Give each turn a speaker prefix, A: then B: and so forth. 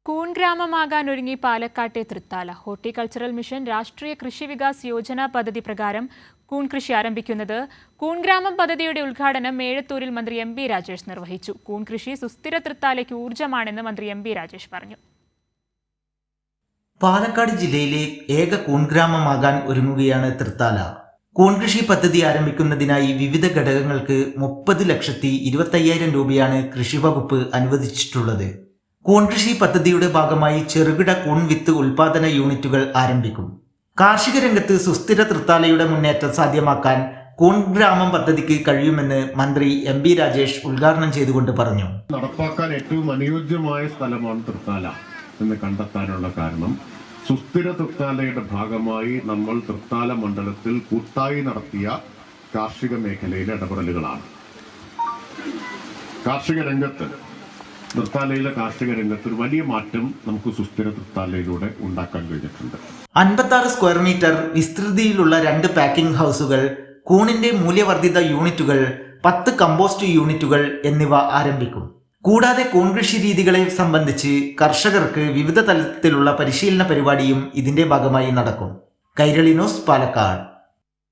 A: കൂൺ ഗ്രാമമാകാനൊരുങ്ങി പാലക്കാട്ടെ Thrithala. Horticultural mission രാഷ്ട്രീയ കൃഷി വികാസ് യോജന പദ്ധതി പ്രകാരം കൂൺ കൃഷി ആരംഭിക്കുന്നത്. കൂൺ ഗ്രാമം പദ്ധതിയുടെ ഉദ്ഘാടനം മേഴത്തൂരിൽ മന്ത്രി എം പി രാജേഷ് നിർവഹിച്ചു. കൂൺ കൃഷി സുസ്ഥിര തൃത്താലയ്ക്ക് ഊർജ്ജമാണെന്ന് മന്ത്രി എം പി രാജേഷ് പറഞ്ഞു.
B: പാലക്കാട് ജില്ലയിലെ ഏക കൂൺ ഗ്രാമമാകാൻ ഒരുങ്ങുകയാണ് തൃത്താല. കൂൺ കൃഷി പദ്ധതി ആരംഭിക്കുന്നതിനായി വിവിധ ഘടകങ്ങൾക്ക് 30,25,000 രൂപയാണ് കൃഷിവകുപ്പ് അനുവദിച്ചിട്ടുള്ളത്. കൂൺ കൃഷി പദ്ധതിയുടെ ഭാഗമായി ചെറുകിട കൂൺ വിത്ത് ഉൽപാദന യൂണിറ്റുകൾ ആരംഭിക്കും. കാർഷിക രംഗത്ത് സുസ്ഥിര തൃത്താലയുടെ മുന്നേറ്റം സാധ്യമാക്കാൻ കൂൺ ഗ്രാമം പദ്ധതിക്ക് കഴിയുമെന്ന് മന്ത്രി എം പി രാജേഷ് ഉദ്ഘാടനം ചെയ്തുകൊണ്ട് പറഞ്ഞു.
C: നടപ്പാക്കാൻ ഏറ്റവും അനുയോജ്യമായ സ്ഥലമാണ് തൃത്താല എന്ന് കണ്ടെത്താനുള്ള കാരണം സുസ്ഥിര തൃത്താലയുടെ ഭാഗമായി നമ്മൾ തൃത്താല മണ്ഡലത്തിൽ കൂട്ടായി നടത്തിയ കാർഷിക മേഖലയിലെ ഇടപെടലുകളാണ്. തൃത്താലയിലെ കാർഷിക രംഗത്ത് ഒരു വലിയ മാറ്റം നമുക്ക് സുസ്ഥിര തൃത്താലയിലൂടെ ഉണ്ടാക്കാൻ കഴിഞ്ഞിട്ടുണ്ട്.
B: 56 സ്ക്വയർ മീറ്റർ വിസ്തൃതിയിലുള്ള 2 പാക്കിംഗ് ഹൗസുകൾ, കൂണിന്റെ മൂല്യവർദ്ധിത യൂണിറ്റുകൾ, 10 കമ്പോസ്റ്റ് യൂണിറ്റുകൾ എന്നിവ ആരംഭിക്കും. കൂടാതെ കൂൺ കൃഷി രീതികളെ സംബന്ധിച്ച് കർഷകർക്ക് വിവിധ തലത്തിലുള്ള പരിശീലന പരിപാടിയും ഇതിന്റെ ഭാഗമായി നടക്കും. കൈരളി ന്യൂസ്, പാലക്കാട്.